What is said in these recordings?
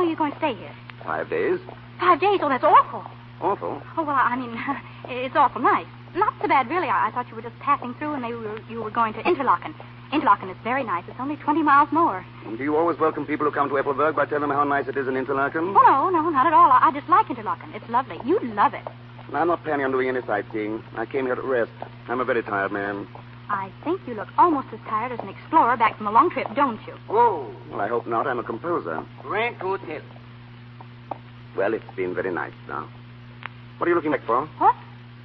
are you going to stay here? 5 days. 5 days? Oh, that's awful. Awful? Oh, well, I mean, it's awful nice. Not so bad, really. I thought you were just passing through and you were going to Interlaken. Interlaken is very nice. It's only 20 miles more. And do you always welcome people who come to Epplesburg by telling them how nice it is in Interlaken? Oh, no, not at all. I just like Interlaken. It's lovely. You'd love it. I'm not planning on doing any sightseeing. I came here to rest. I'm a very tired man. I think you look almost as tired as an explorer back from a long trip, don't you? Oh. Well, I hope not. I'm a composer. Grand Hotel. Well, it's been very nice now. What are you looking back for? What?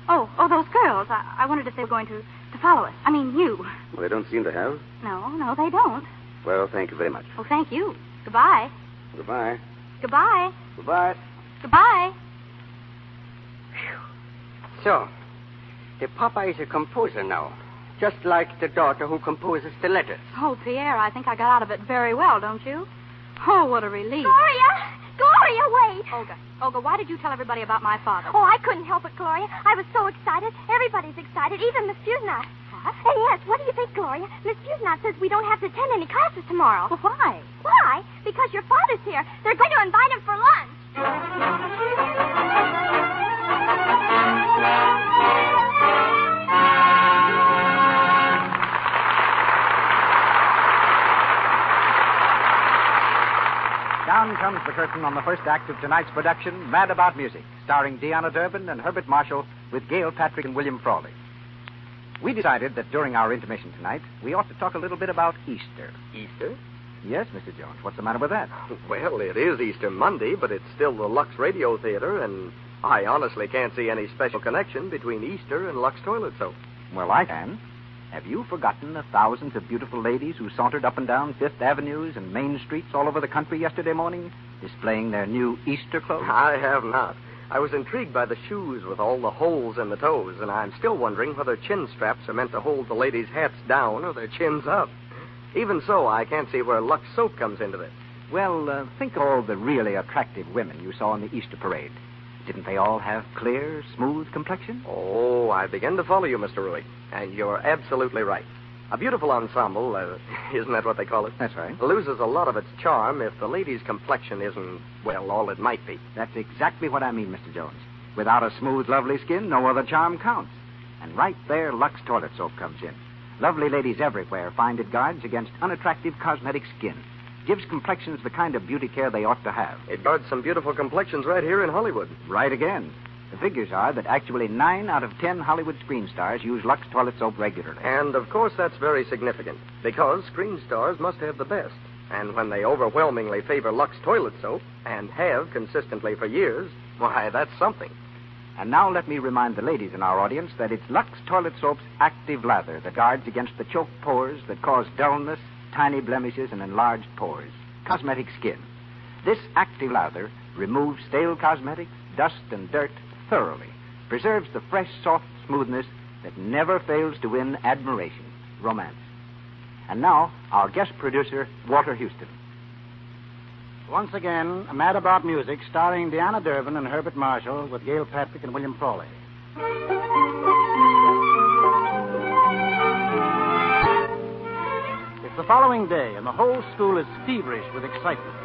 Oh, those girls. I wondered if they were going to follow us. I mean, you. Well, they don't seem to have. No, they don't. Well, thank you very much. Oh, thank you. Goodbye. Goodbye. Goodbye. Goodbye. Goodbye. So, the papa is a composer now, just like the daughter who composes the letters. Oh, Pierre, I think I got out of it very well, don't you? Oh, what a relief. Gloria, wait. Olga, why did you tell everybody about my father? Oh, I couldn't help it, Gloria. I was so excited. Everybody's excited, even Miss Fusnot. What? And yes, what do you think, Gloria? Miss Fusnot says we don't have to attend any classes tomorrow. Well, why? Why? Because your father's here. They're going to invite him for lunch. Down comes the curtain on the first act of tonight's production, Mad About Music, starring Deanna Durbin and Herbert Marshall with Gail Patrick and William Frawley. We decided that during our intermission tonight, we ought to talk a little bit about Easter. Easter? Yes, Mr. Jones. What's the matter with that? Well, it is Easter Monday, but it's still the Lux Radio Theater, and I honestly can't see any special connection between Easter and Lux Toilet Soap. Well, I can. Have you forgotten the thousands of beautiful ladies who sauntered up and down Fifth Avenues and main streets all over the country yesterday morning, displaying their new Easter clothes? I have not. I was intrigued by the shoes with all the holes in the toes, and I'm still wondering whether chin straps are meant to hold the ladies' hats down or their chins up. Even so, I can't see where Lux Soap comes into this. Well, think of all the really attractive women you saw in the Easter parade. Didn't they all have clear, smooth complexion? Oh, I begin to follow you, Mr. Rui, and you're absolutely right. A beautiful ensemble, isn't that what they call it? That's right. Loses a lot of its charm if the lady's complexion isn't, well, all it might be. That's exactly what I mean, Mr. Jones. Without a smooth, lovely skin, no other charm counts. And right there, Lux Toilet Soap comes in. Lovely ladies everywhere find it guards against unattractive cosmetic skin. Gives complexions the kind of beauty care they ought to have. It guards some beautiful complexions right here in Hollywood. Right again. The figures are that actually 9 out of 10 Hollywood screen stars use Lux Toilet Soap regularly. And, of course, that's very significant, because screen stars must have the best. And when they overwhelmingly favor Lux Toilet Soap, and have consistently for years, why, that's something. And now let me remind the ladies in our audience that it's Lux Toilet Soap's active lather that guards against the choked pores that cause dullness, tiny blemishes, and enlarged pores. Cosmetic skin. This active lather removes stale cosmetics, dust, and dirt thoroughly. Preserves the fresh, soft smoothness that never fails to win admiration, romance. And now, our guest producer, Walter Houston. Once again, Mad About Music, starring Deanna Durbin and Herbert Marshall with Gail Patrick and William Frawley. It's the following day, and the whole school is feverish with excitement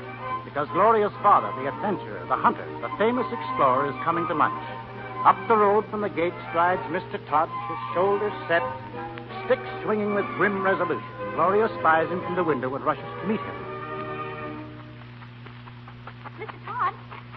because Gloria's father, the adventurer, the hunter, the famous explorer, is coming to lunch. Up the road from the gate strides Mr. Todd, his shoulders set, stick swinging with grim resolution. Gloria spies him from the window and rushes to meet him.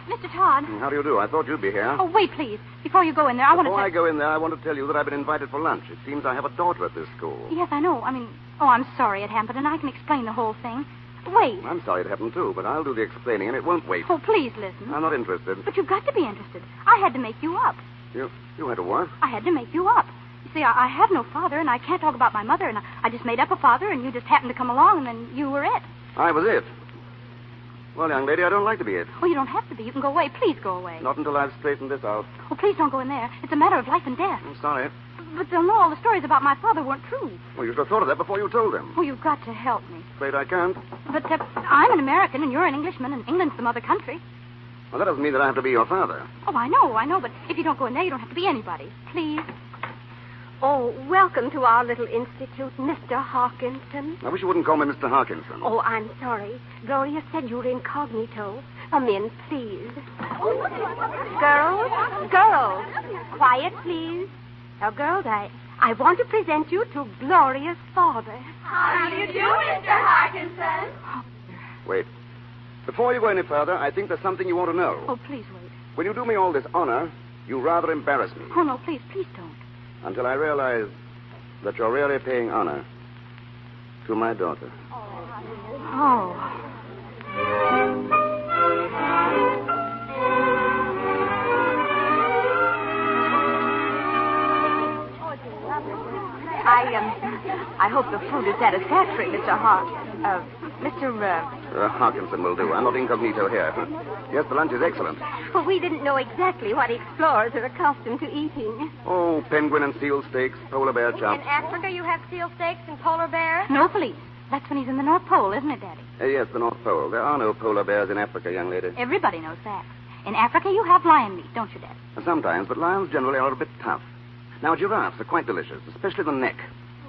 Mr. Todd. How do you do? I thought you'd be here. Oh, wait, please. Before you go in there, I want to... Before I go in there, I want to tell you that I've been invited for lunch. It seems I have a daughter at this school. Yes, I know. I'm sorry it happened, and I can explain the whole thing. Wait. I'm sorry it happened, too, but I'll do the explaining, and it won't wait. Oh, please listen. I'm not interested. But you've got to be interested. I had to make you up. You had to what? I had to make you up. You see, I have no father, and I can't talk about my mother, and I just made up a father, and you just happened to come along, and then you were it. I was it. Well, young lady, I don't like to be it. Oh, you don't have to be. You can go away. Please go away. Not until I've straightened this out. Oh, please don't go in there. It's a matter of life and death. I'm sorry. But they'll know all the stories about my father weren't true. Well, you should have thought of that before you told them. Oh, you've got to help me. Afraid I can't. But I'm an American, and you're an Englishman, and England's some other country. Well, that doesn't mean that I have to be your father. Oh, I know, but if you don't go in there, you don't have to be anybody. Please. Oh, welcome to our little institute, Mr. Hawkinson. I wish you wouldn't call me Mr. Hawkinson. Oh, I'm sorry. Gloria said you were incognito. Come in, please. Girls, quiet, please. Now, girls, I want to present you to Gloria's father. How do you do, Mr. Harkinson? Wait. Before you go any further, I think there's something you want to know. Oh, please wait. When you do me all this honor, you rather embarrass me. Oh, no, please don't. Until I realize that you're really paying honor to my daughter. Oh. I hope the food is satisfactory, Mr. Harkinson will do. I'm not incognito here. Yes, the lunch is excellent. Well, we didn't know exactly what explorers are accustomed to eating. Oh, penguin and seal steaks, polar bear chops. In Africa, you have seal steaks and polar bears? No, police. That's when he's in the North Pole, isn't it, Daddy? Yes, the North Pole. There are no polar bears in Africa, young lady. Everybody knows that. In Africa, you have lion meat, don't you, Daddy? Sometimes, but lions generally are a bit tough. Now, giraffes are quite delicious, especially the neck.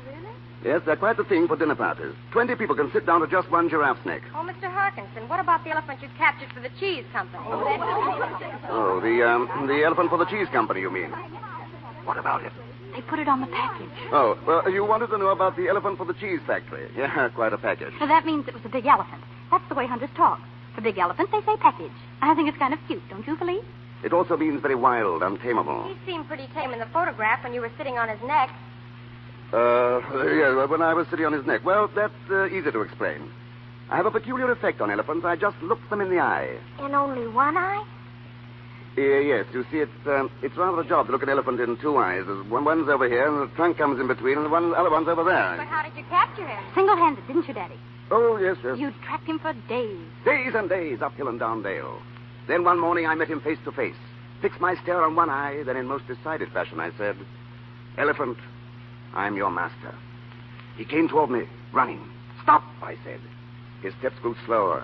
Really? Yes, they're quite the thing for dinner parties. 20 people can sit down to just one giraffe's neck. Oh, Mr. Harkinson, what about the elephant you captured for the cheese company? Oh, the elephant for the cheese company, you mean? What about it? They put it on the package. Oh, well, you wanted to know about the elephant for the cheese factory. Yeah, quite a package. So that means it was a big elephant. That's the way hunters talk. For big elephants, they say package. I think it's kind of cute, don't you, Felice? It also means very wild, untamable. He seemed pretty tame in the photograph when you were sitting on his neck. Yeah, when I was sitting on his neck. Well, that's easy to explain. I have a peculiar effect on elephants. I just look them in the eye. In only one eye? Yes, you see, it's rather a job to look an elephant in two eyes. One's over here, and the trunk comes in between, and the other one's over there. But how did you capture him? Single-handed, didn't you, Daddy? Oh, yes. You tracked him for days. Days and days, up hill and down dale. Then one morning I met him face to face. Fixed my stare on one eye, then in most decided fashion I said, "Elephant, I'm your master." He came toward me, running. "Stop," I said. His steps grew slower.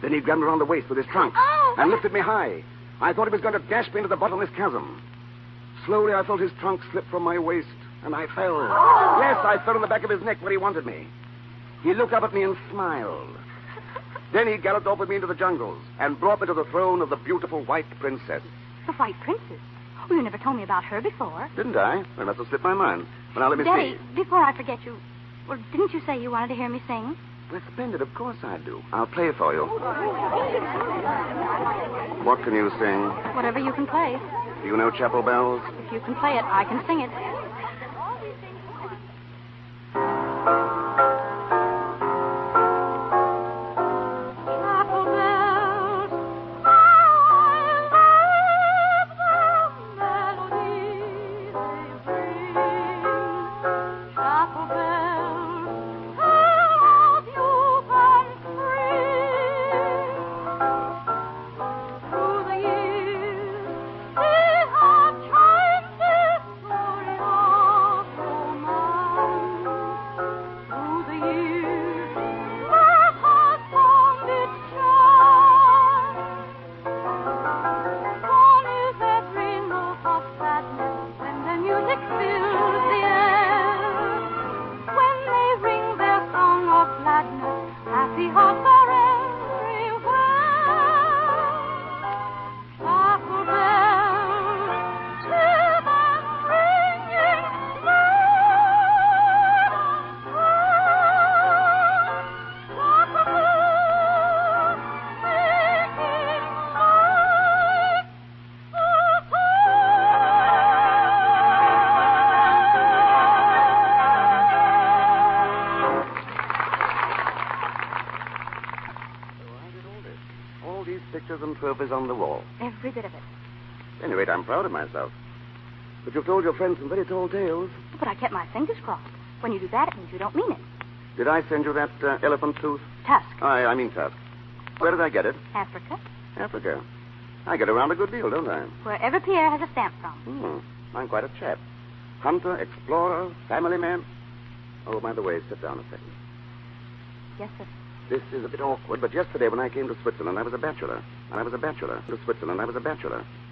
Then he grabbed me around the waist with his trunk and lifted me high. I thought he was going to dash me into the bottomless chasm. Slowly I felt his trunk slip from my waist, and I fell. Yes, I fell in the back of his neck where he wanted me. He looked up at me and smiled. Then he galloped off with me into the jungles and brought me to the throne of the beautiful white princess. The White Princess? Oh, you never told me about her before. Didn't I? I must have slipped my mind. Well, now, let me Daddy, see. before I forget you, well, didn't you say you wanted to hear me sing? Well, splendid. Of course I do. I'll play for you. What can you sing? Whatever you can play. Do you know Chapel Bells? If you can play it, I can sing it. Pictures and trophies on the wall. Every bit of it. At any rate, I'm proud of myself. But you've told your friends some very tall tales. But I kept my fingers crossed. When you do that, it means you don't mean it. Did I send you that elephant tooth? Tusk. I mean tusk. Where did I get it? Africa. Africa. I get around a good deal, don't I? Wherever Pierre has a stamp from. I'm quite a chap. Hunter, explorer, family man. Oh, by the way, sit down a second. Yes, sir. This is a bit awkward, but yesterday when I came to Switzerland, I was a bachelor. To Switzerland, I was a bachelor.